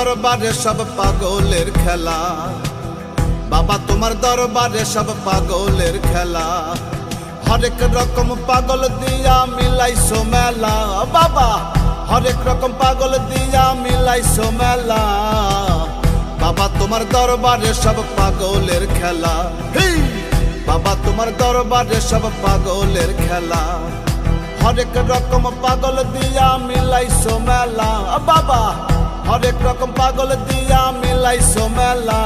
দরবারে সব পাগলের খেলা, বাবা তোমার দরবারে সব পাগলের খেলা। হরেক রকম পাগল দিয়া মিলাইছো মেলা, বাবা হরেক রকম পাগল দিয়া মিলাইছো মেলা। বাবা তোমার দরবারে সব পাগলের খেলা, বাবা তোমার দরবারে সব পাগলের খেলা। হরেক রকম পাগল দিয়া মিলাইছো মেলা, বাবা হরেক রকম পাগল দিয়া মিলাইছো মেলা।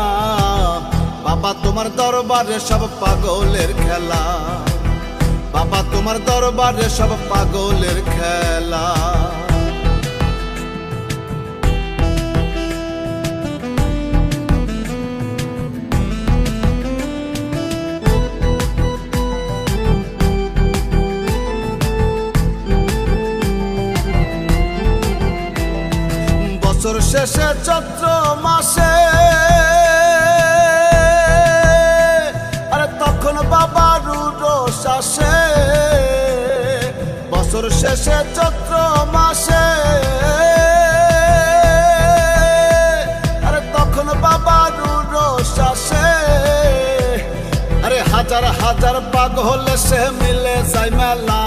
বাবা তোমার দরবারে সব পাগলের খেলা, বাবা তোমার দরবারে সব পাগলের খেলা। বছর শেষে চৈত্র মাসে আরে তখন বাবার রোষ আসে। বছর শেষে চৈত্র মাসে আরে তখন বাবার রোষ আসে। আরে হাজার হাজার পাগল সে মিলে যায় মেলা,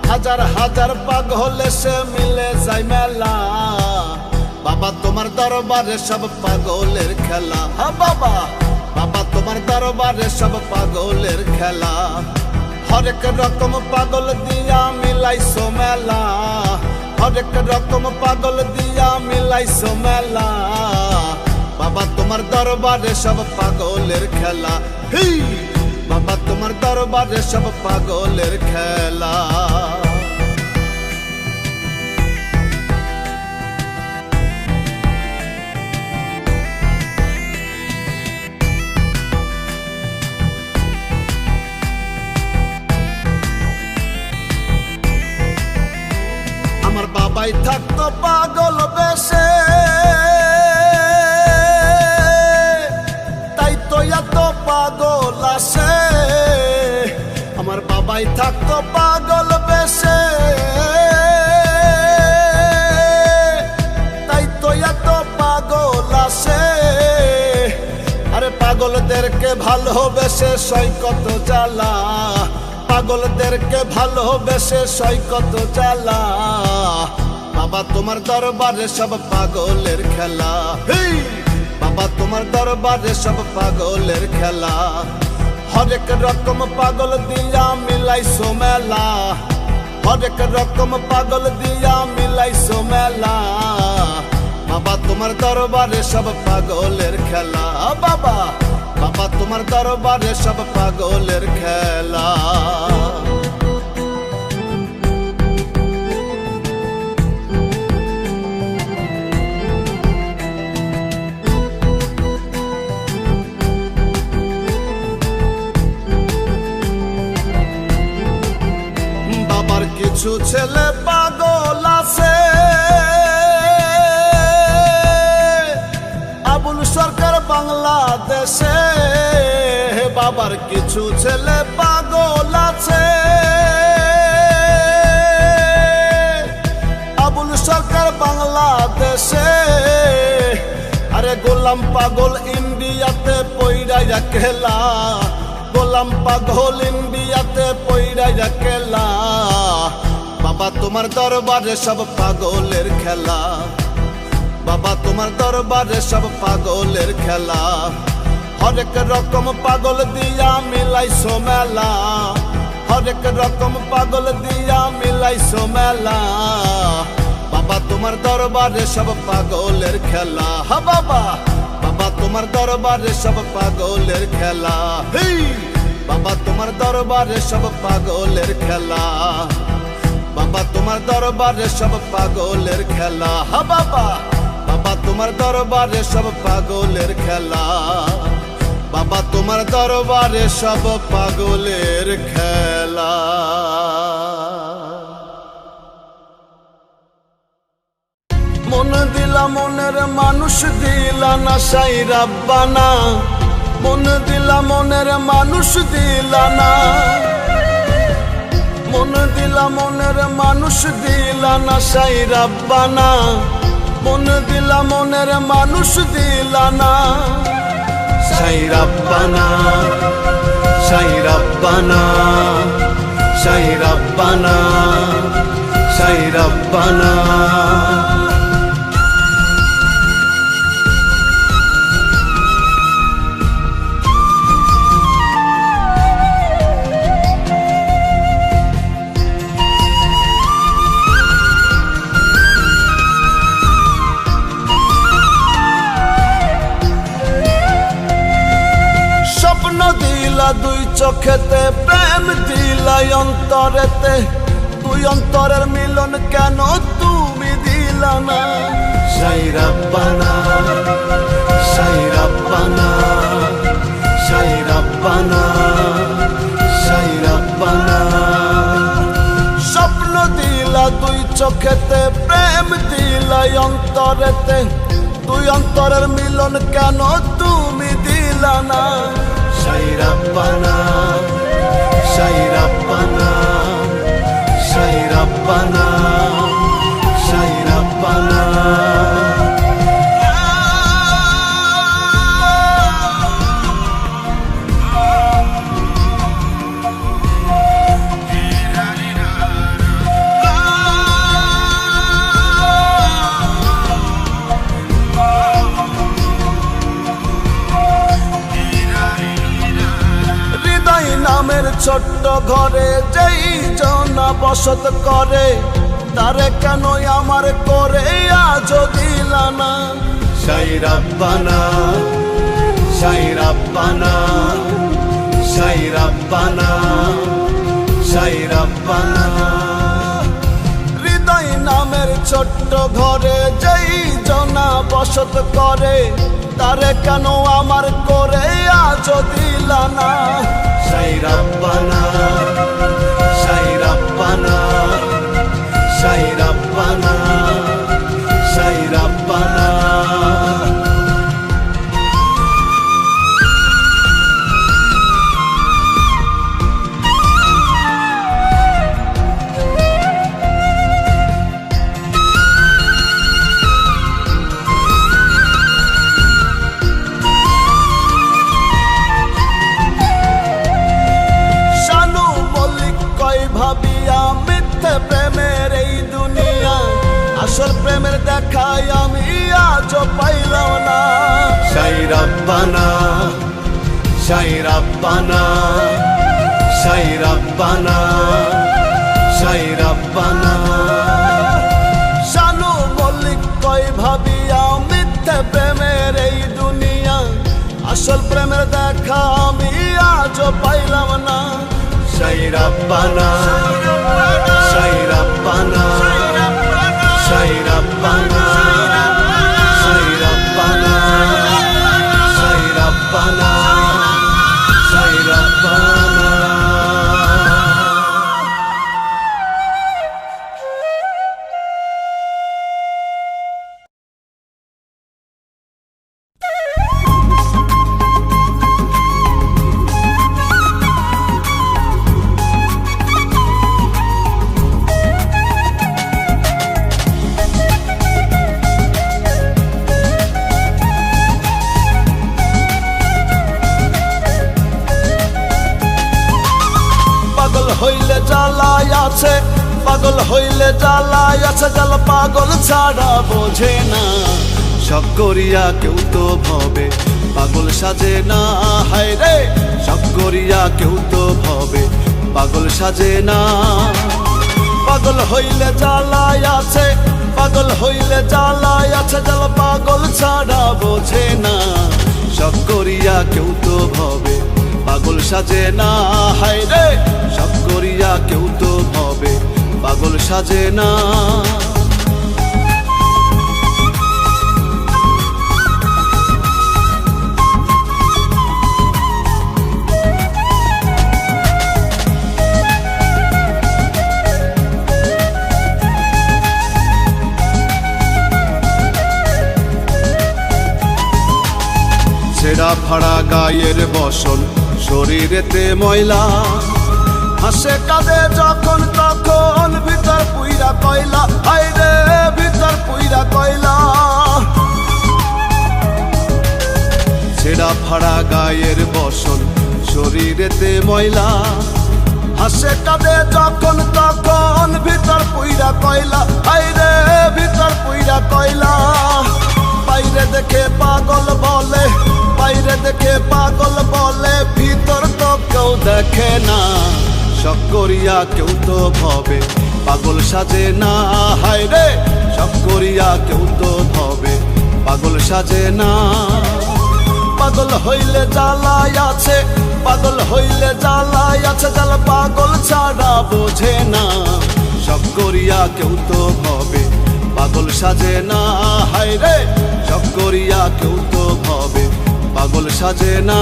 হাজার হাজার পাগল সে মিলে যায় মেলা। বাবা তোমার দরবারে সব পাগলের খেলা, বাবা বাবা তোমার দরবারে সব পাগলের খেলা। হরেক রকম পাগল দিয়া মিলাইছো মেলা, হরেক রকম পাগল দিয়া মিলাইছো মেলা। বাবা তোমার দরবারে সব পাগলের খেলা, বাবা তোমার দরবারে সব পাগলের খেলা। আমার বাবাই থাকতো পাগল বেশে, তাই তো এত পাগল আসে। আমার বাবাই থাকতো পাগল বেশে, তাই তো এত পাগল আসে। আরে পাগলদেরকে ভালোবেসে সই কত জ্বালা, পাগলদেরকে ভালোবেসে সই কত জ্বালা। বাবা তোমার দরবারে সব পাগলের খেলা, বাবা তোমার দরবারে সব পাগলের খেলা। হরেক রকম পাগল দিয়া মিলাইছো মেলা, হরেক রকম পাগল দিয়া মিলাইছো মেলা। বাবা তোমার দরবারে সব পাগলের খেলা, বাবা বাবা তোমার দরবারে সব পাগলের খেলা। বাবার কিছু ছেলে পাগল আছে, আবুল সরকার বাংলাদেশে। বাবার কিছু ছেলে পাগল আছে, আবুল সরকার বাংলাদেশে। আরে গোলাম পাগল ইন্ডিয়াতে পইড়াইয়া খেলা, গোলাম পাগল ইন্ডিয়াতে পইড়াইয়া খেলা। বাবা তোমার দরবারে সব পাগলের খেলা, বাবা তোমার দরবারে সব পাগলের খেলা। হরেক রকম পাগল দিয়া মিলাইছো মেলা, হরেক রকম পাগল দিয়া মিলাইছো মেলা। বাবা তোমার দরবারে সব পাগলের খেলা, বাবা বাবা তোমার দরবারে সব পাগলের খেলা। বাবা তোমার দরবারে সব পাগলের খেলা, বাবা তোমার দরবারে সব পাগলের খেলা। বাবা বাবা তোমার দরবারে সব পাগলের খেলা, বাবা তোমার দরবারে সব পাগলের খেলা। মন দিলা মনের মানুষ দিলা না সাই রাব্বানা, মন দিলা মনের মানুষ দিলা না, মন দিলা মনের মানুষ দিলা না সাই রাব্বানা। মন দিলা মনের মানুষ দিলা না। সাই রাব্বানা সাই রাব্বানা সাই রাব্বানা সাই রাব্বানা। স্বপ্ন দিলা দুই চোখেতে, প্রেম দিলা অন্তরেতে, দুই অন্তরের মিলন কেন তুমি দিলা না। সাই রাব্বানা সাই রাব্বানা সাই রাব্বানা সাই রাব্বানা। স্বপ্ন দিলা দুই চোখেতে, প্রেম দিলা অন্তরেতে, দুই অন্তরের মিলন কেন তুমি দিলা না। সাই রাব্বানা সাই রাব্বানা সাই রাব্বানা সাই রাব্বানা। নামের ছোট্ট ঘরে যেই জনা বসত করে, তারে কেন আমার করে আজও দিলা না। সাই রাব্বানা সাই রাব্বানা সাই রাব্বানা সাই রাব্বানা। হৃদয় নামের ছোট্ট ঘরে যেই জনা বসত করে, তারে কেন আমার করে আজও দিলা না। সাই রাব্বানা সাই রাব্বানা সাই রাব্বানা সাই রাব্বানা। ভাবিয়া মিথ্যে প্রেমের এই দুনিয়া, আসল প্রেমের দেখাই আমি আজও পাইলাম না। সাই রাব্বানা সাই রাব্বানা সাই রাব্বানা সাই রাব্বানা। শানু মল্লিক কয় ভাবিয়া মিথ্যে প্রেমের এই দুনিয়া, আসল প্রেমের দেখা আমি আজও পাইলাম না। সাই রাব্বানা সাই রাব্বানা সাই রাব্বানা সাই রাব্বানা সাই রাব্বানা সাই রাব্বানা। হইলে জ্বালায় আছে, পাগল হইলে জ্বালায় আছে, জাল পাগল ছাড়া বোঝে না। শখ করিয়া কেউ তো ভবে পাগল সাজে না। হায় রে শখ করিয়া কেউ তো ভবে পাগল সাজে না। পাগল হইলে জ্বালায় আছে, পাগল হইলে জ্বালায় আছে, জাল পাগল ছাড়া বোঝে না। শখ করিয়া কেউ তো ভবে পাগল সাজে না। হায় রে শখ করিয়া কেউ তো ভবে পাগল সাজে না। ছেঁড়া ফাড়া গায়ের বসন, শরীরেতে ময়লা, হাসে কাঁদে যখন তখন ভিতর পুইরা কয়লা। হায় রে ভিতর ভিতর পুইরা কয়লা, ছেঁড়া ফাড়া গায়ের বসন শরীরেতে ময়লা, হাসে কাঁদে যখন তখন ভিতর পুইরা কয়লা, আইরে ভিতর পুইরা কয়লা। বাইরে দেখে পাগল বলে, বাইরে দেখে পাগল বলে, ভিতর তো কেউ দেখে না। শখ করিয়া কেউ তো ভবে পাগল সাজে না, হায় রে শখ করিয়া কেউ তো ভবে পাগল সাজে না। পাগল হইলে জ্বালায় আছে, পাগল হইলে জ্বালায় আছে, জ্বালা পাগল ছাড়া বোঝে না। শখ করিয়া কেউ তো ভবে পাগল সাজে না, হায় রে শখ করিয়া কেউ তো ভবে পাগল সাজে না।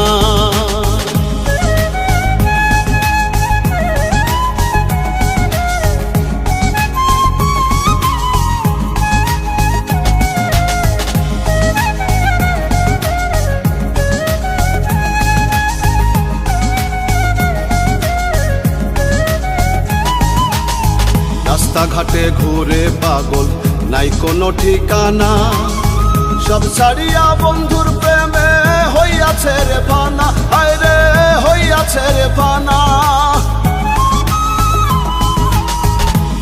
রাস্তাঘাটে ঘুরে পাগল নাই কোনো ঠিকানা, সব ছাড়িয়া বন্ধুর প্রেমে হইয়াছে রে ফানা, হায় রে হইয়াছে রে ফানা।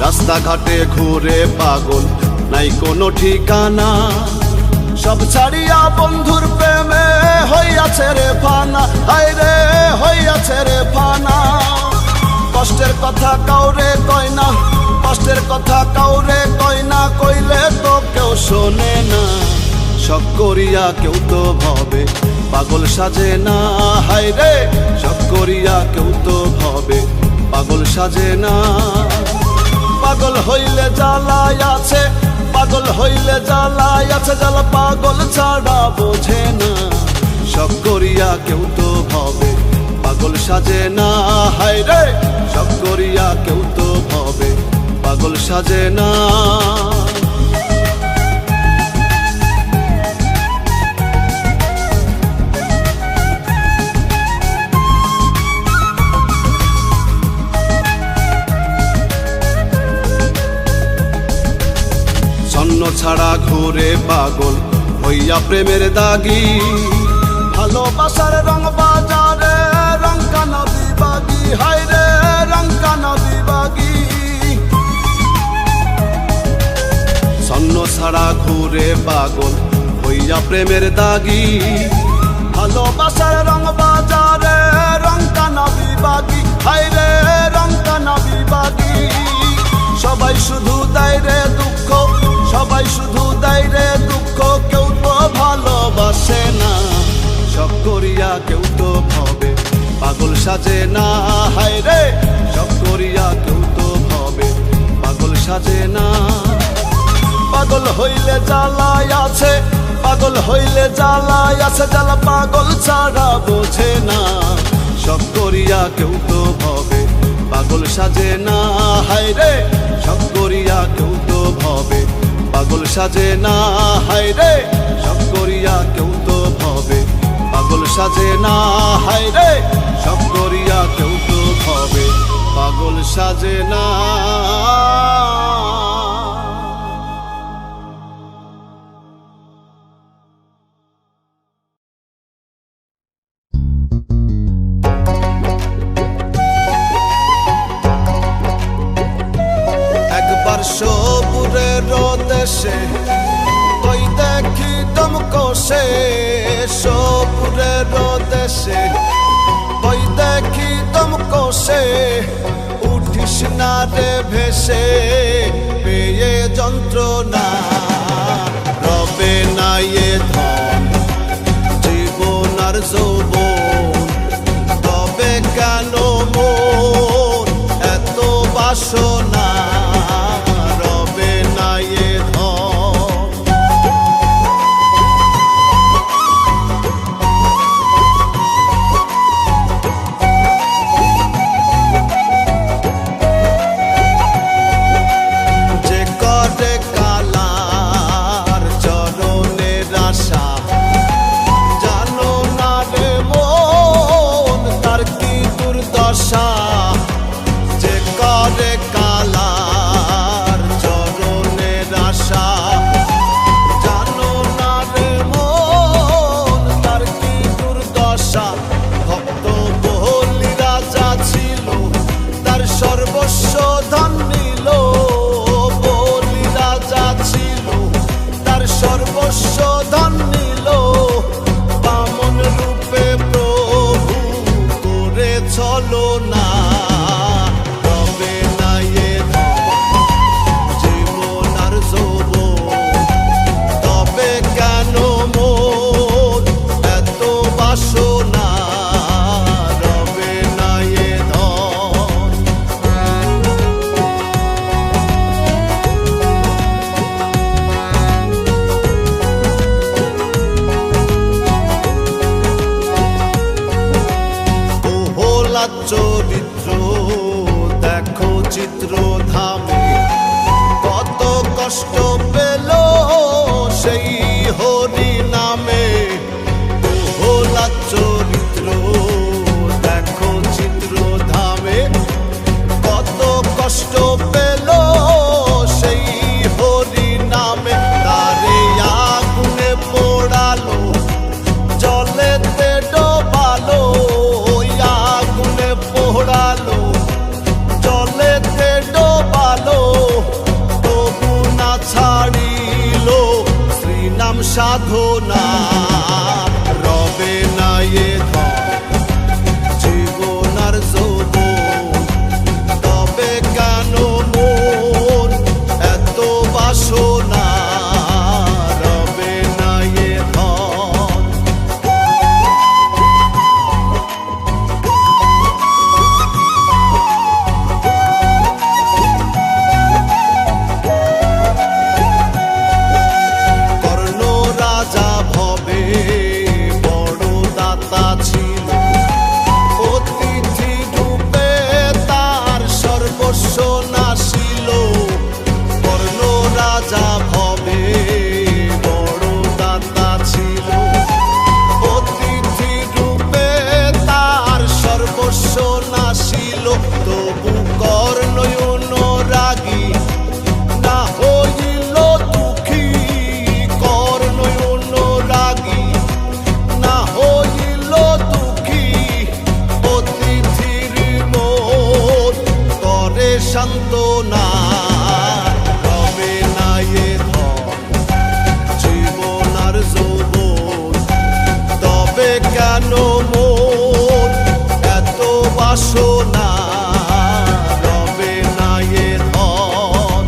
রাস্তাঘাটে ঘুরে পাগল নাই কোনো ঠিকানা, সব ছাড়িয়া বন্ধুর প্রেমে হইয়াছে রে ফানা, হায় রে হইয়াছে রে ফানা। কষ্টের কথা কাউরে কয় না, কষ্টের কথা কাউরে কয় না, কইলে তো কেউ শোনে না। শখ করিয়া কেউ তো ভবে পাগল সাজে না, হায় রে শখ করিয়া কেউ তো ভবে পাগল সাজে না। পাগল হইলে জ্বালায় আছে, পাগল হইলে জ্বালায় আছে, জ্বালা পাগল ছাড়া বোঝে না। শখ করিয়া কেউ তো ভবে পাগল সাজে না, হায় রে শখ করিয়া কেউ তো ভবে পাগল সাজে না। ছন্ন ছাড়া ঘুরে পাগল হইয়া প্রেমের দাগি, ভালোবাসার রং বাজারে রংকা নদী বাগি, হায় রে রংকা নদী বাগি। ছন্ন ছাড়া ঘুরে পাগল হইয়া প্রেমের দাগি, ভালোবাসার রং বাজারে রংকা নদী বাগি, হায় রে রংকা নদী বাগি। সবাই শুধু দেয় রে দুঃখ, সবাই শুধু দেয় রে দুঃখ, কেউ তো ভালোবাসে না। শখ করিয়া কেউ তো ভবে পাগল সাজে না, হায় রে শখ করিয়া কেউ তো ভবে পাগল সাজে না। পাগল হইলে জ্বালায় আছে, পাগল হইলে জ্বালায় আছে, জ্বালা পাগল ছাড়া বোঝে না। শখ করিয়া কেউ তো ভবে পাগল সাজে না, হায় রে শখ করিয়া কেউ তো ভবে পাগল সাজে না, হায় রে শখ করিয়া কেউ তো ভবে পাগল সাজে না, হায় রে শখ করিয়া কেউ তো ভবে পাগল সাজে না। একবার সবুরের দেশে ওই দেখি দম কষে, সবুরের দেশে ওই দেখি দম কষে, উঠিস না রে ভেসে পেয়ে যন্ত্রণা, রবে না এ ধন জীবন আর যৌবন, তবে কেন মন এত বাসনা, রবে না এ ধন। যে করে কালার চরণের আশা, জানো না রে মন ধন নিল, বলি রাজা ছিল তার সর্বস্ব ধন নিল, বামন রূপে প্রভু করে চলো না, রবে না এ জীবন আর যৌবন, তবে কেন মন এত বাসনা, রবে না এ ধন। ওহলার চরিত্র দেখো চিত্র ধামে, কত কষ্ট পেল সেই হরি নামে। ওহলার চরিত্র দেখো চিত্র ধামে, কত কষ্ট পেল সেই হরি নামে। তারে আগুনে পোড়ালো, জলেতে ডোবালো, আগুনে পোড়ালো, জলেতে ডোবালো, তবু না ছাড়িল শ্রীনাম সাধনা, রবে না এ ধন জীবন আর যৌবন, তবে কেন মন এত বাসনা, রবে না এ ধন। কর্ণ রাজা ভবে বড় দাতা ছিল, অতিথি রূপে তার সর্বস্ব নাশিল। কর্ণ রাজা ভবে বড় দাতা ছিল, অতিথি রূপে তার সর্বস্ব নাশিল, তবু কর্ণ অনুরাগী না হইল দুঃখী, কর্ণ অনুরাগী না হইল দুঃখী, অতিথির মন করে সান্ত্বনা, রবে না এ ধন জীবন আর যৌবন, তবে কেন মন এত বাসনা, রবে না এ ধন।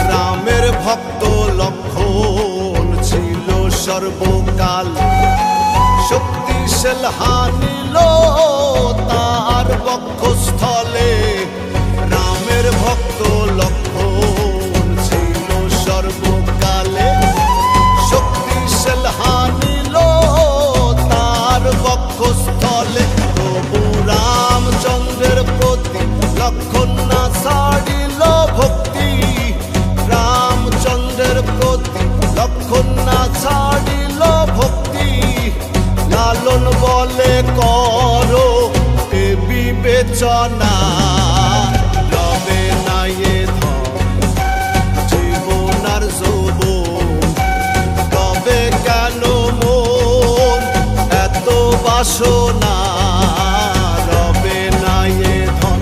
রামের ভক্ত লক্ষণ ছিল সর্বকাল, শক্তিশাল হানিল তার বক্ষস্থলে। রামের ভক্ত লক্ষণ ছিল সর্বকালে, শক্তিশাল হানিল তার বক্ষস্থলে, তবু রামচন্দ্রের প্রতি লক্ষণ না ছাড়িল ভক্তি, রামচন্দ্রের প্রতি লক্ষণ না ছাড়িল ভক্তি। লালন বলে করো এ বিবেচনা, রবে না এ ধন জীবন আর যৌবন, তবে কেন মন এত বাসনা, রবে না এ ধন।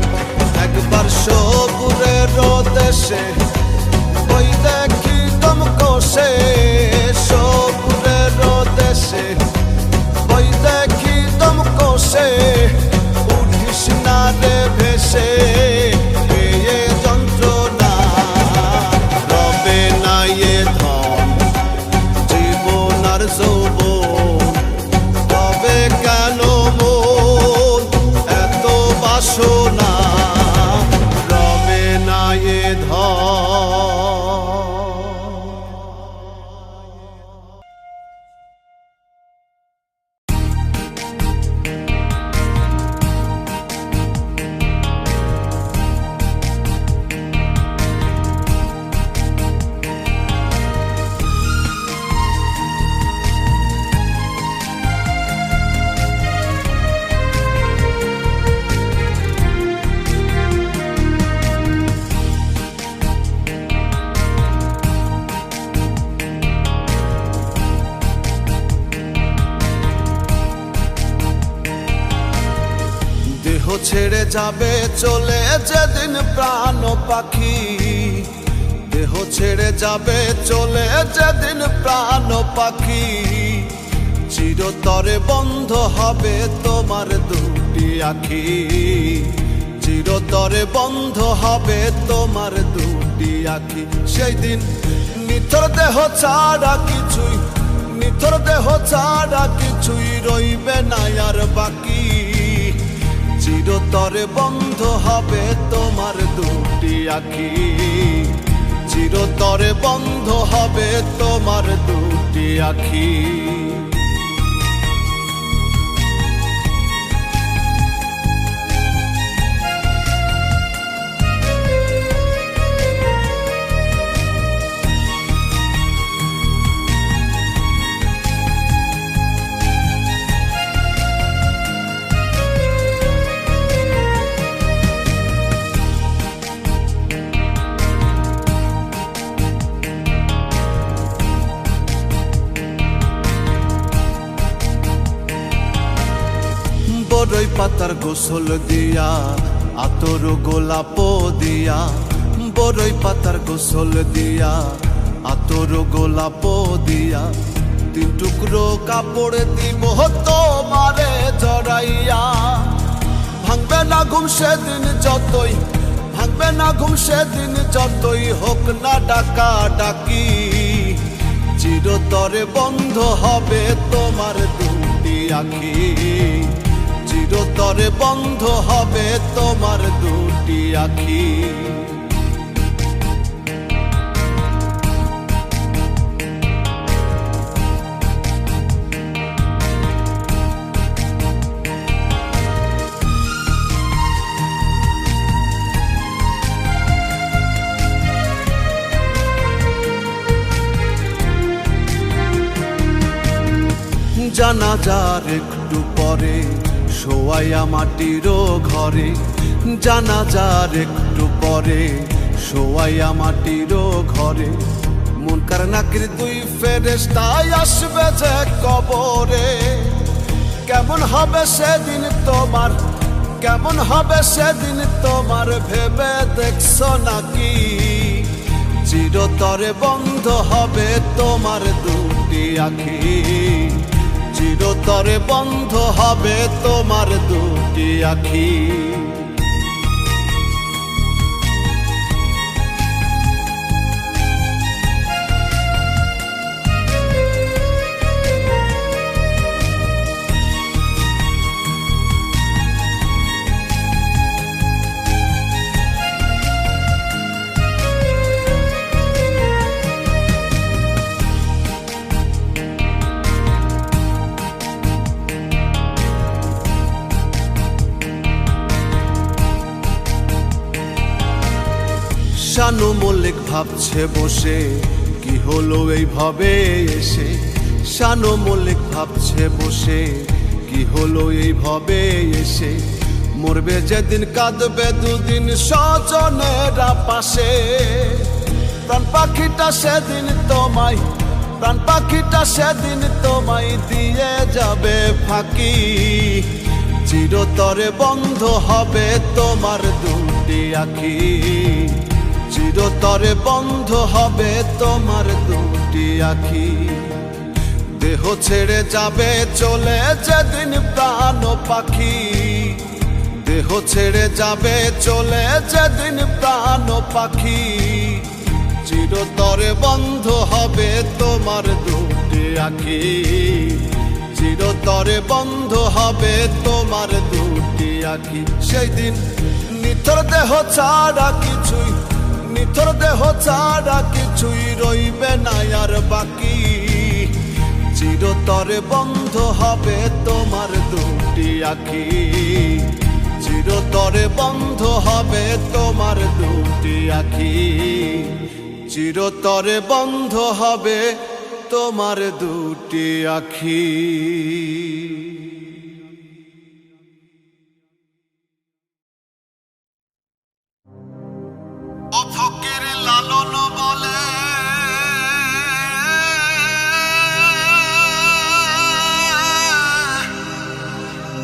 একবার সবুরের দেশে ওই দেখি দম কষে, সবুরের দেশে ওই দেখি দম কষে, উঠিস না রে ভেসে এ যন্ত্রণা, রবে না এ ধন জীবন আর যৌবন, তবে কেন মন এত বাসনা, রবে না এ ধন। যাবে চলে যেদিন প্রাণ পাখি, দেহ ছেড়ে যাবে চলে যেদিন প্রাণ পাখি, চিরতরে বন্ধ হবে তোমার দুটি আখি, চিরতরে বন্ধ হবে তোমার দুটি আখি। সেই দিন নিথর দেহ ছাড়া কিছুই, নিথর দেহ ছাড়া কিছুই রইবে না আর বাকি, চিরতরে বন্ধ হবে তোমার দুটি আখি, চিরতরে বন্ধ হবে তোমার দুটি আখি। বড়ই পাতার গোসল দিয়া আতর গোলাপ দিয়া, বড়ই পাতার গোসল দিয়া আতর গোলাপ দিয়া, তিন টুকরো কাপড় দিব তোমারে জড়াইয়া, ভাঙবে না ঘুম সেদিন যতই, ভাঙবে না ঘুম সেদিন যতই হোক না ডাকা ডাকি, চিরতরে বন্ধ হবে তোমার দুটি আখি, চিরতরে বন্ধ হবে তোমার দুটি আখি। জানাজার একটু পরে শোয়াইয়া মাটির ঘরে, জানাজার একটু পরে শোয়াইয়া মাটির ঘরে, মুনকার নাকির দুই ফেরেশতায় আসবে যে কবরে, কেমন হবে সেদিন তোমার, কেমন হবে সেদিন তোমার ভেবে দেখছো নাকি, চিরতরে বন্ধ হবে তোমার দুটি আখি, চিরতরে বন্ধ হবে তোমার দুটি আখি। শানু মল্লিক ভাবছে বসে কি হলো এইভাবে এসে, শানু মল্লিক ভাবছে বসে কি হলো এইভাবে এসে, মরবে যেদিন কাঁদবে দুদিন স্বজনেরা পাশে, প্রাণ পাখিটা সেদিন তোমায়, প্রাণ পাখিটা সেদিন তোমায় দিয়ে যাবে ফাঁকি, চিরতরে বন্ধ হবে তোমার দুটি আখি, চিরতরে বন্ধ হবে তোমার দুটি আখি, দেহ ছেড়ে যাবে চলে যেদিন প্রাণ পাখি, দেহ ছেড়ে যাবে চলে যেদিন প্রাণ পাখি, চিরতরে বন্ধ হবে তোমার দুটি আখি, চিরতরে বন্ধ হবে তোমার দুটি আখি। সেই দিন নিথর দেহ ছাড়া কিছুই, নিথর দেহ ছাড়া কিছুই রইবে না আর বাকি, চিরতরে বন্ধ হবে তোমার দুটি আখি, চিরতরে বন্ধ হবে তোমার দুটি আখি, চিরতরে বন্ধ হবে তোমার দুটি আখি। ও ফকির লালন বলে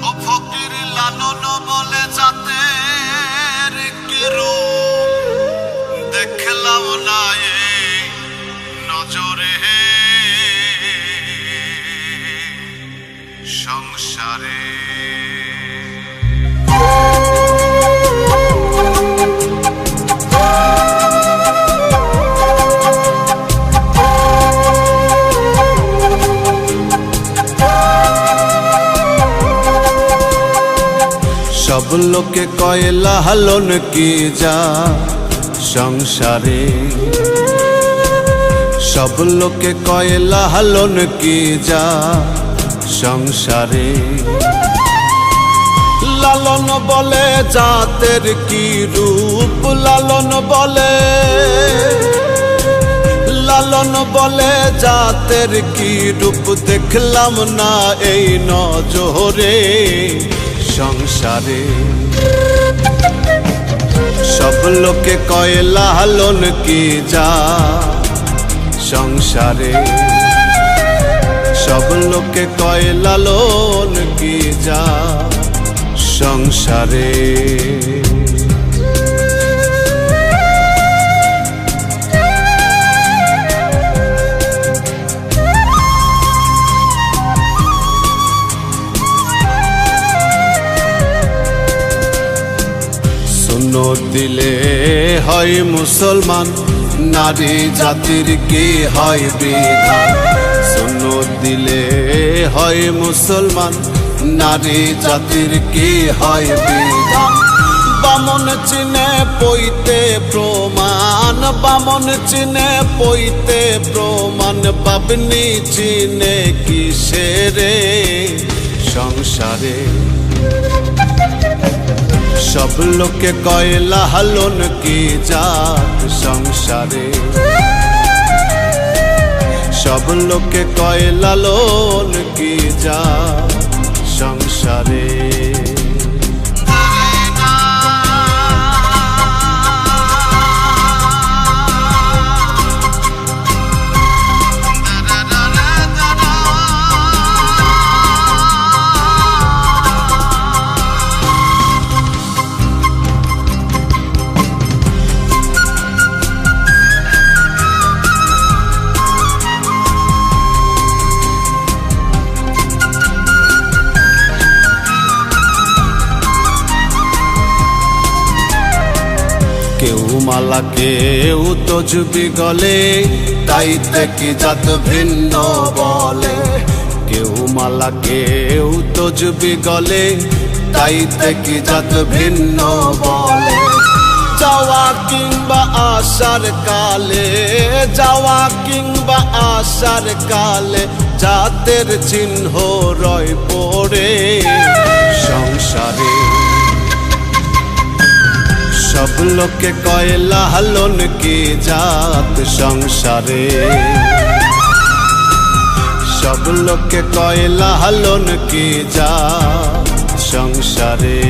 ও ফকির লালন বলে যাতে লোকে কয় লালন কি যা সংসারে, সব লোকে কয় লালন কি যা সংসারে। লালন বলে জাতের কি রূপ, লালন বলে, লালন বলে জাতের কি রূপ, দেখলাম না এই নজরে সংসারে। সব লোকে কয় লালন কি যা সংসারে, সব লোকে কয় লালন কি যা সংসারে। সুন্নত দিলে হয় মুসলমান, নারী জাতির কি হয় বিধান। সুন্নত দিলে হয় মুসলমান, নারী জাতির কি হয় বিধান। বামন চিনে পইতে প্রমাণ, বামন চিনে পইতে প্রমাণ, বাবনি চিনে কিসেরে সংসারে। সব লোকে কয় লালন কি জাত সংসারে, সব লোকে কয় লালন কি জাত সংসারে। কেউ মালা কেউ তজবি গলে, তাইতে কি জাত ভিন্ন বলে। কেউ মালা কেউ তজবি গলে, তাইতে কি জাত ভিন্ন বলে। যাওয়া কিংবা আসার কালে, যাওয়া কিংবা আসার কালে, জাতের চিহ্ন রয় পড়ে সংসারে। সব লোকে কয় লালন কি জাত সংসারে, সব লোকে কয় লালন কি জাত সংসারে।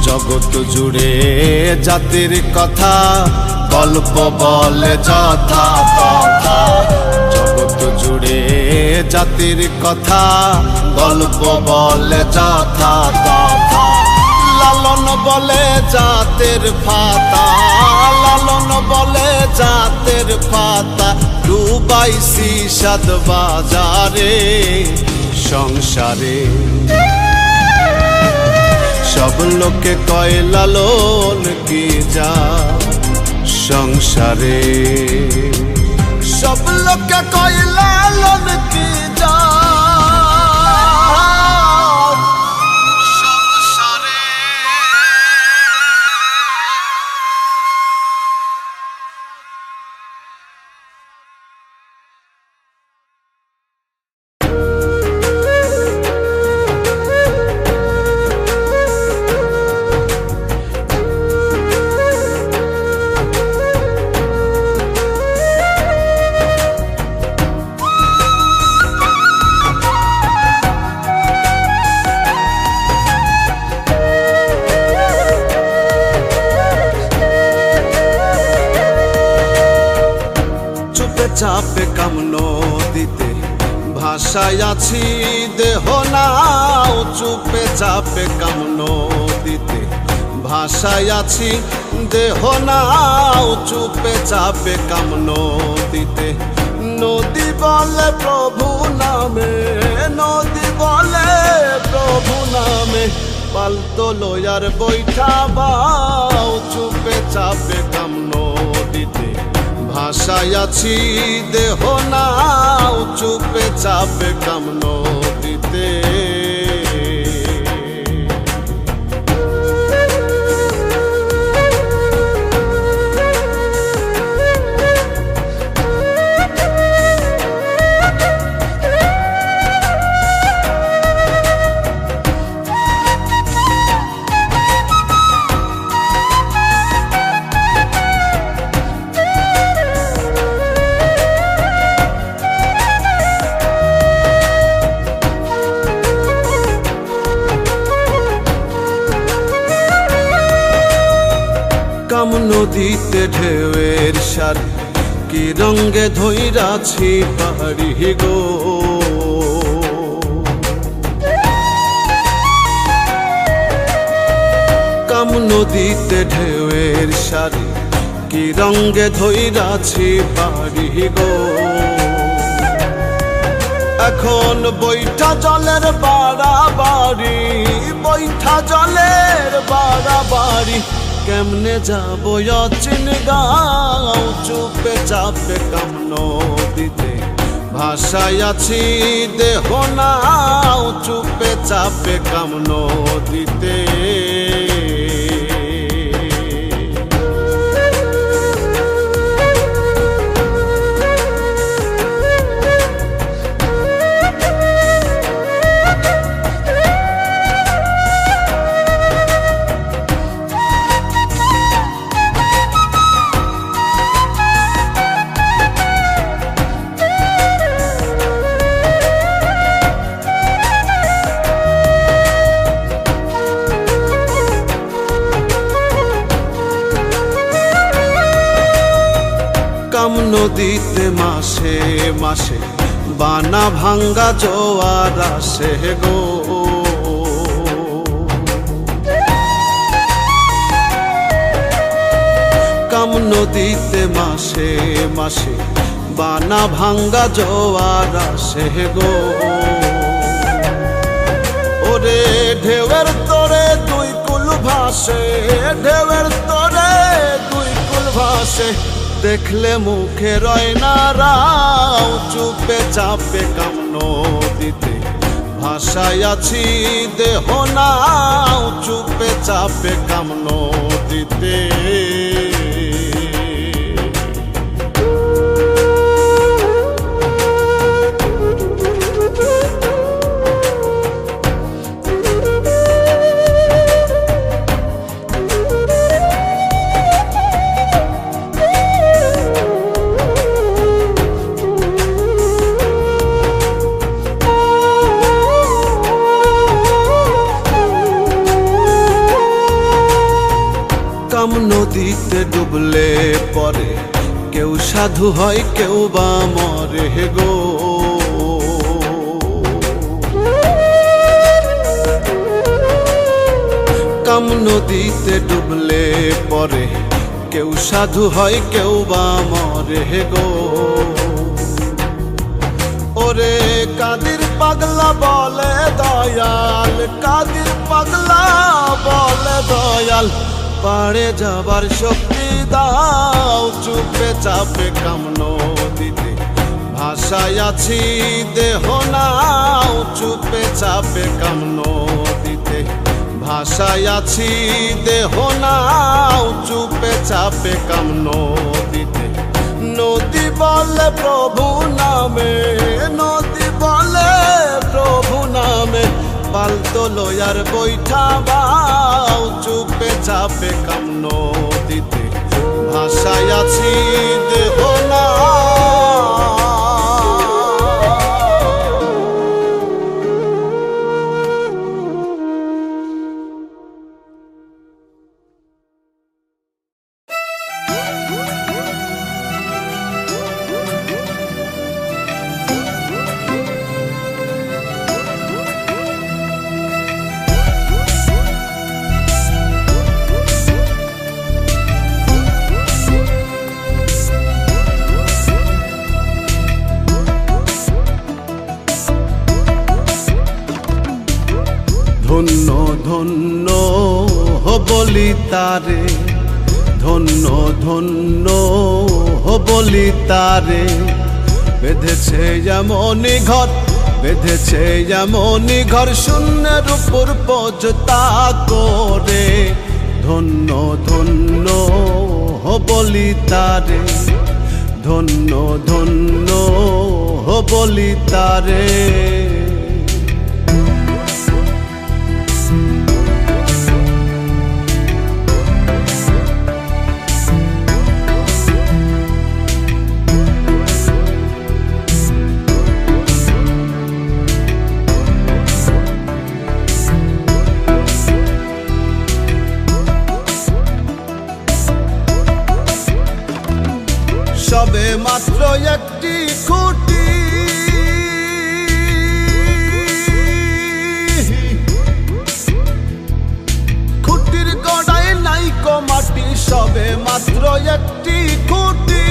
জগৎ জুড়ে জাতির কথা, গল্প বলে যথা কথা। জগৎ জুড়ে জাতির কথা, গল্প বলে যথা কথা। লালন বলে জাতের ফাতা, লালন বলে জাতের ফাতা, ডুবাইছি সাত বাজারে সংসারে। সব লোকে কয় লালন কি যা সংসারে, সব লোকে কয় লালন কি যা সংসারে। চাপে কামনো দিতে ভাষায় আছি দেহ নাও, চুপে চাপে কামনো দিতে ভাষায় আছি দেহ নাও, চুপে চাপে কামনো দিতে নদী বলে প্রভু নামে, নদী বলে প্রভু নামে, পালতো লয়ার বৈঠা বাও, চুপে চাপে কাম নদীতে ভাষায় আছি দেহ নাও, চুপে চাপে কাম নদীতে। কাম নদীতে ঢেউয়ের সারি, কি রঙ্গে ধইরাছি পাহাড়ি গো। কাম নদীতে ঢেউয়ের সারি, কি রঙ্গে ধইরাছি পাহাড়ি গো। এখন বৈঠা জলের বাড়াবাড়ি, বৈঠা জলের বাড়াবাড়ি, কেমনে যাব অচিন গাঁও, চুপে চাপে কাম নদীতে ভাষায় আছি দেহ নাও, চুপে চাপে কাম নদীতে। কাম নদীতে মাসে মাসে বানা ভাঙ্গা জোয়ার আসে গো। কাম নদীতে মাসে মাসে বানা ভাঙ্গা জোয়ার আসে গো। ওরে ঢেউয়ের তোরে দুই কুল ভাসে, ঢেউয়ের তোরে দুই কুল ভাসে, দেখলে মুখে রয় না রাও, চুপে চাপে কাম নদীতে ভাষায় আছি দেহ নাও, চুপে চাপে কাম নদীতে। কাম নদীতে ডুবলে পরে কেউ সাধু হয় কেউ বা মরে গো। কাম নদীতে ডুবলে পরে কেউ সাধু হয় কেউ বা মরে গো। ওরে কাদির পাগলা বলে দয়াল, কাদির পাগলা বলে দয়াল, পাড়ে যাবার শক্তি দাও, চুপে চাপে কাম নদীতে ভাষায় আছি দেহ নাও, চুপে চাপে কাম নদীতে ভাষায় আছি দেহ নাও, চুপে চাপে কাম নদীতে। নদী বলে প্রভু নামে, নদী বলে প্রভু নামে, পালতো লয়ার বৈঠা বাও, চুপে চাপে কাম নদীতে ভাষায় আছি দেহ নাও। ধন্য ধন্য বলি তারে, ধন্য ধন্য বলি তারে। বেঁধেছে যেমনই ঘর, বেঁধেছে যেমনই ঘর, শূন্যের উপর পজতা করে। ধন্য ধন্য বলি তারে, ধন্য ধন্য বলি তারে। সবে মাত্র একটি খুঁটি, খুঁটির গড়ায় নাইকো মাটি। সবে মাত্র একটি খুঁটি,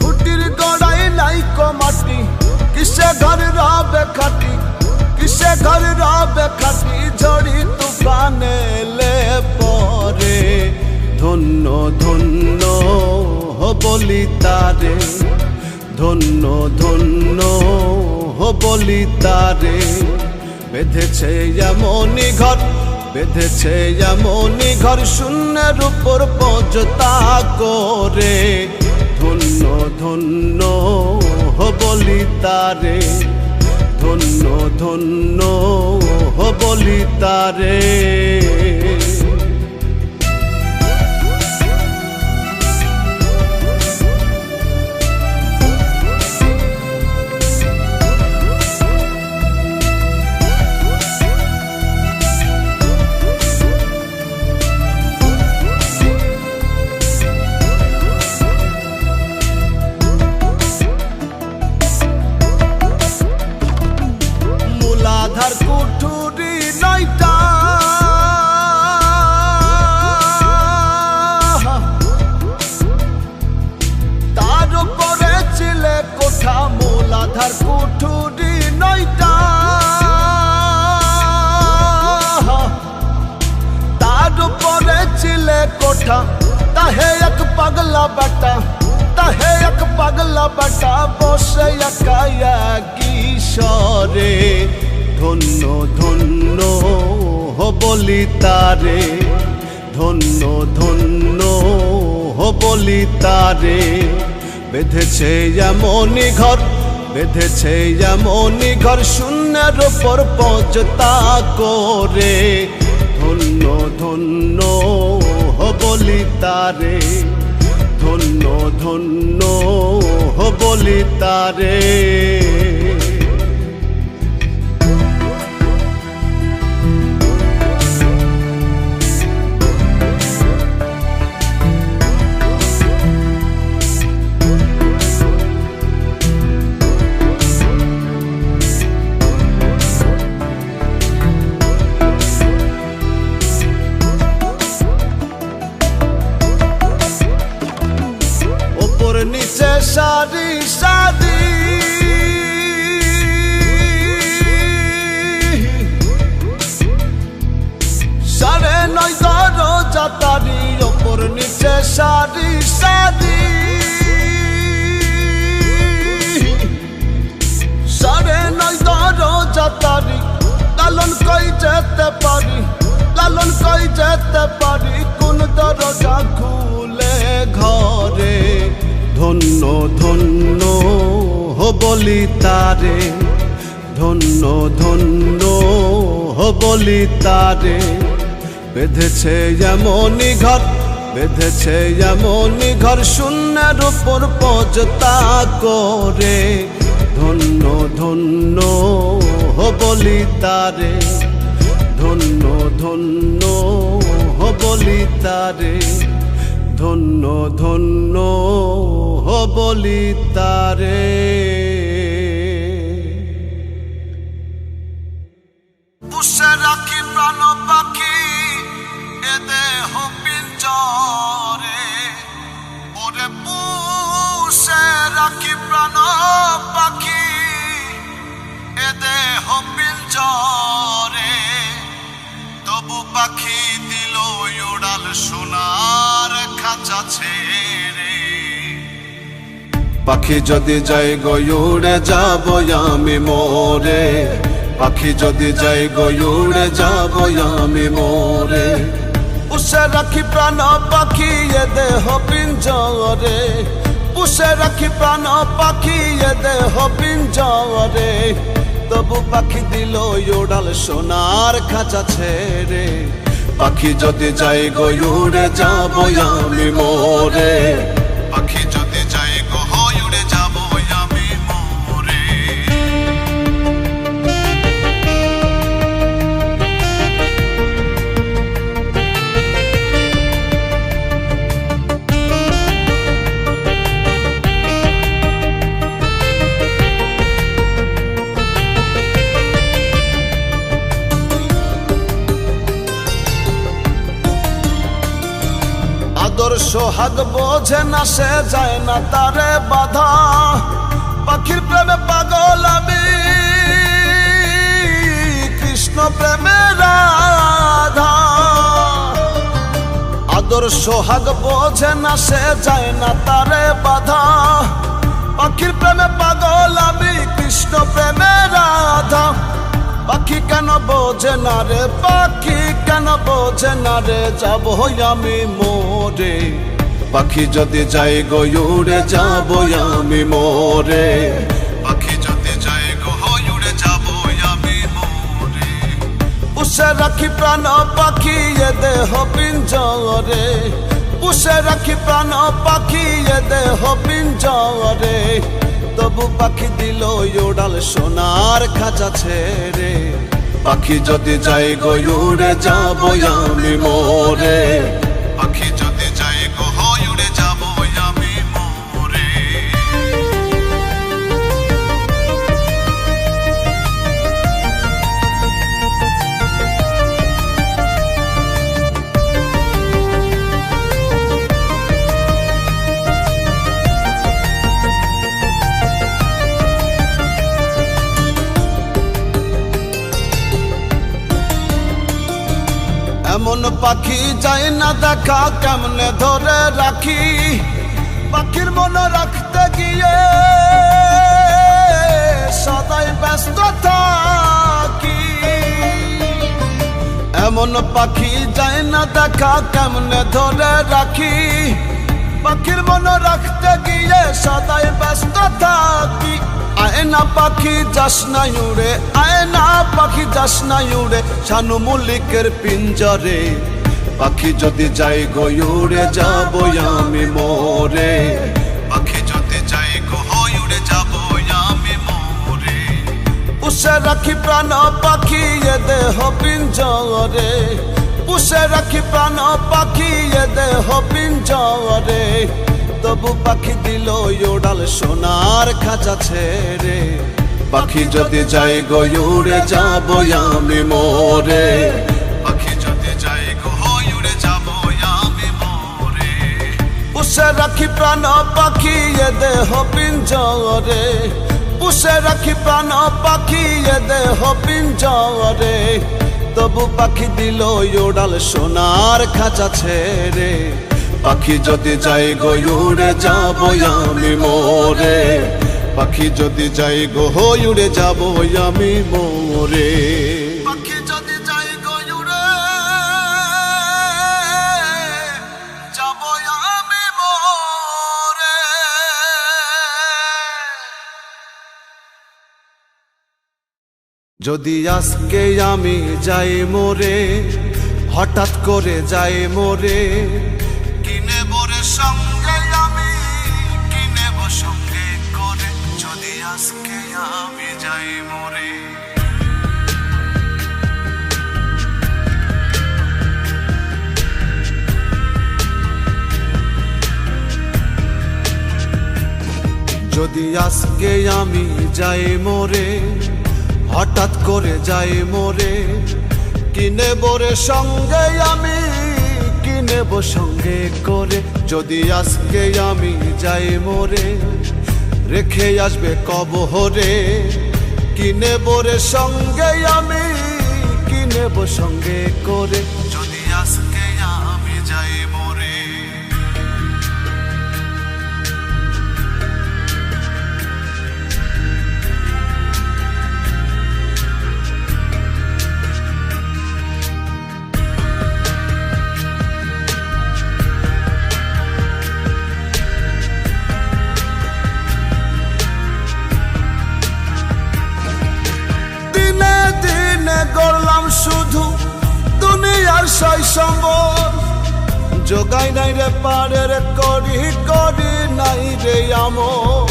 খুঁটির গড়ায় নাইকো মাটি। কিসে ঘর রবে খাটি, কিসে ঘর রবে খাটি, ঝড়ি তুফান এলে পরে। ধন্য ধন্য বলি তারে, ধন্য ধন্য বলি তারে। বেঁধেছে যেমনই ঘর, বেঁধেছে যেমনই ঘর, শূন্যের উপর পজতা করে। ধন্য ধন্য বলি তারে, ধন্য ধন্য বলি তারে। মূলাধার কুঠুরি নয়টা, তার উপরে চিলে কোঠা। মূলাধার কুঠুরি নয়টা, তার উপরে চিলে কোঠা। তাহে এক পাগলা বেটা, তাহে এক পাগলা বেটা, বসে একা কিশোরে। ধন্য ধন্য বলি তারে, ধন্য ধন্য বলি তারে। বেঁধেছে যেমনই ঘর, বেঁধেছে যেমনই ঘর, শূন্যের উপর পজতা করে। ধন্য ধন্য বলি তারে, ধন্য ধন্য বলি তারে। নিচে সারি সারি, সাড়ে নয় দরজা তারি। ওপর নিচে সারি সারি, সাড়ে নয় দরজা তারি। লালন কই যেতে পারি, লালন কই যেতে পারি, কোন দরজা খুলে ঘরে। ধন্য ধন্য বলি তারে, ধন্য ধন্য বলি তারে। বেঁধেছে যেমনই ঘর, বেঁধেছে যেমনই ঘর, শূন্যের উপর পজতা করে। ধন্য ধন্য বলি তারে, ধন্য ধন্য বলি তারে, ধন্য ধন্য বলি তারে। পুষে রাখি প্রাণ পাখি এ দেহ পিঞ্জরে, ওরে পুষে রাখি প্রাণ পাখি পিঞ্জরে, তবু পাখি দিল উড়াল সোনার খাঁচা ছেড়ে। পাখি যদি যাই গো উড়ে যাব আমি মোরে, পাখি যদি যাই গো উড়ে যাব আমি মোরে। পুষে রাখি প্রাণ পাখি এ দেহ পিঞ্জরে, পুষে রাখি প্রাণ পাখি এ দেহ পিঞ্জরে, তবু পাখি দিল উড়াল সোনার খাঁচা ছেড়ে। পাখি যদি যাই গো উড়ে যাব আমি মোরে, পাখি যদি যাই গো উড়ে যাব আমি মোরে। সোহাগ বোঝে না সে যায় না তারে বাধা, পাখির প্রেমে পাগল আমি কৃষ্ণ প্রেমে রাধা। আদর সোহাগ বোঝে না সে যায় না তারে বাধা, পাখির প্রেমে পাগল আমি কৃষ্ণ প্রেমে রাধা। পাখি কেন বোঝে না রে, পাখি কেন বোঝে না রে, যাব আমি মোরে। পাখি যদি যাই গো উড়ে যাব আমি মোরে, পাখি যদি যাই গো উড়ে যাব আমি মোরে। পুষে রাখি প্রাণ পাখি এ দেহ পিঞ্জরে, পুষে রাখি প্রাণ পাখি এ দেহ পিঞ্জরে, তবু পাখি দিল উড়াল সোনার খাঁচা ছেড়ে। পাখি যদি যাই গো উড়ে যাব আমি মোরে, পাখি যদি যাই গো উড়ে যাব আমি মোরে। এমন পাখি যায় না দেখা কেমনে ধরে রাখি, পাখির মনে রাখতে গিয়ে সদাই ব্যস্ত থাকি। এমন পাখি যায় না দেখা কেমনে ধরে রাখি, পাখির মনে রাখতে গিয়ে সদাই ব্যস্ত থাকি। আয়না পাখি যাস না উড়ে, আয়না পাখি যাস না উড়ে শানু মল্লিকের পিঞ্জরে। পাখি যদি যাই গো উড়ে যাব আমি মোরে, পাখি যদি যাই গো উড়ে যাব আমি মোরে। পুষে রাখি প্রাণ পাখি এ দেহ পিঞ্জরে, পুষে রাখি প্রাণ পাখি এ দেহ পিঞ্জরে, তবু পাখি দিল উড়াল সোনার খাঁচা ছেড়ে। পাখি যদি যাই গো উড়ে যাব আমি মোরে, পাখি যদি যাই গো উড়ে যাব আমি মোরে। পুষে রাখি প্রাণ পাখি এ দেহ পিঞ্জরে, পুষে রাখি প্রাণ পাখি এ দেহ পিঞ্জরে, তবু পাখি দিল উড়াল সোনার খাঁচা ছেড়ে। পাখি যদি যাই গো উড়ে যাব আমি মোরে, পাখি যদি যাই গো উড়ে যাব আমি মোরে। পাখি যদি যাই গো উড়ে যাব আমি মোরে। যদি আজকে আমি যাই মোরে, হঠাৎ করে যাই মোরে, কিনে বরে সঙ্গে আমি, কিনে সঙ্গে করে, যদি আজকে আমি যাই মোরে। যদি আজকে আমি যাই মোরে, হঠাৎ করে যাই মোরে, কিনে বরে সঙ্গে আমি, নেব সঙ্গে করে। যদি আজকে আমি যাই মোরে, রেখে আসবে কবরে, কি কি নেব রে সঙ্গে আমি, কি নেব সঙ্গে করে যদি আজকে আমি যাই মরে। গড়লাম শুধু দুনিয়ার সয় সম্বল, যোগাই নাই রে পারের করি করি নাই রে আমল।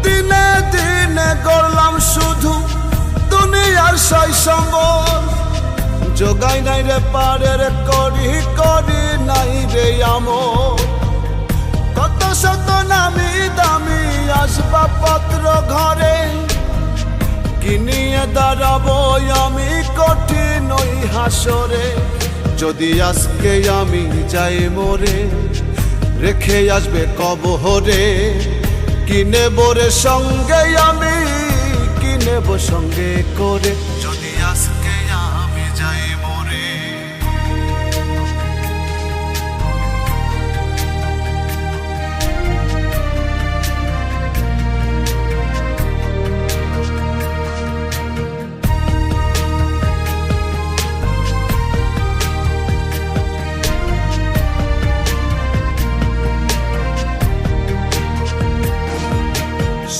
দিনে দিনে গড়লাম শুধু দুনিয়ার সয় সম্বল, যোগাই নাই রে পারের করি করি নাই রে আমল। কত শত নামি দামি আসবাবপত্র ঘরে, কি নিয়ে দাঁড়াবো আমি কঠিন ওই হাসরে। যদি আজকে আমি যাই মরে, রেখে আসবে কবরে। কি নেব রে সঙ্গে আমি, কি নেব সঙ্গে করে যদি আজকে আমি যাই মরে।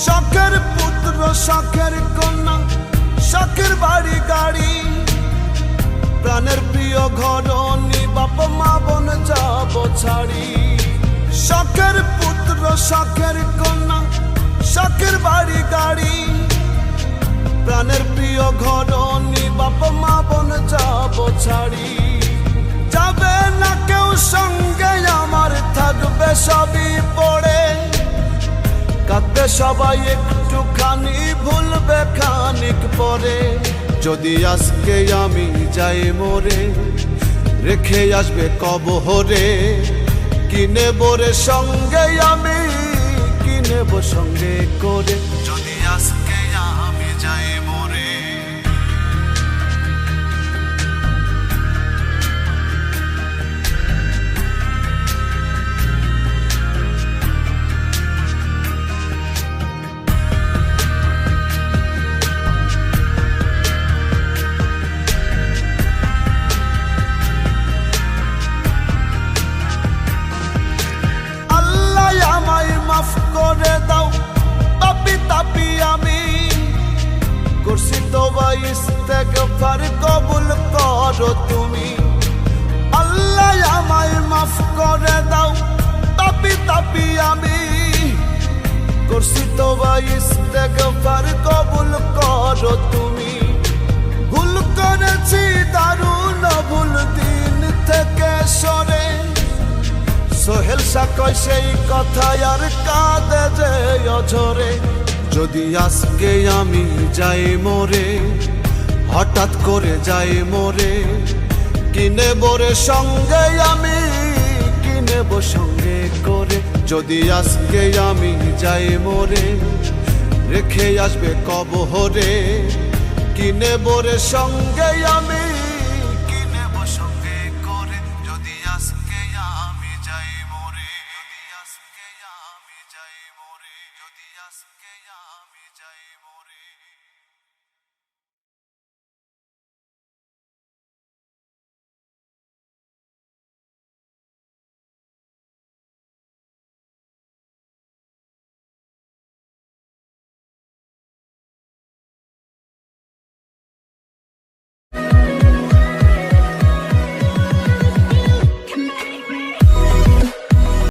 শখের পুত্র শখের কন্যা, শখের বাড়ি গাড়ি, প্রাণের প্রিয় ঘরণী বাপ মা বোন যাব ছাড়ি। শখের পুত্র শখের কন্যা, শখের বাড়ি গাড়ি, প্রাণের প্রিয় ঘরণী বাপ মা বোন যাব ছাড়ি। যাবে না কেউ সঙ্গে আমার, থাকবে সবই পড়ে। কাঁদবে সবাই একটুখানি, ভুলবে খানিক পরে। যদি আজকে আমি যাই মরে, রেখে আসবে কবরে। কি নেব রে সঙ্গে আমি, কি নেব সঙ্গে করে যদি আজকে আমি যাই মরে। মাফ করে দাও পাপি তাপি আমি, করছি তওবা ইস্তেগফার কবুল করো তুমি। আল্লাহ আমায় মাফ করে দাও পাপি তাপি আমি, করছি তওবা ইস্তেগফার কবুল করো তুমি। ভুল করেছি দারুণ ভুল দিন থেকে সরে, সোহেল সাকয় সেই কথায় আর কাঁদে যে অঝরে। যদি আজকে আমি যাই মরে, হঠাৎ করে যাই মরে। কি নেব রে সঙ্গে আমি, কি নেব সঙ্গে করে যদি আজকে আমি যাই মরে, রেখে আসবে কবরে। কি নেব রে সঙ্গে আমি, কি নেব সঙ্গে করে যদি আজকে আমি যাই মরে। যদি আজকে আমি যাই মরে, যদি আজকে আমি যাই মরে।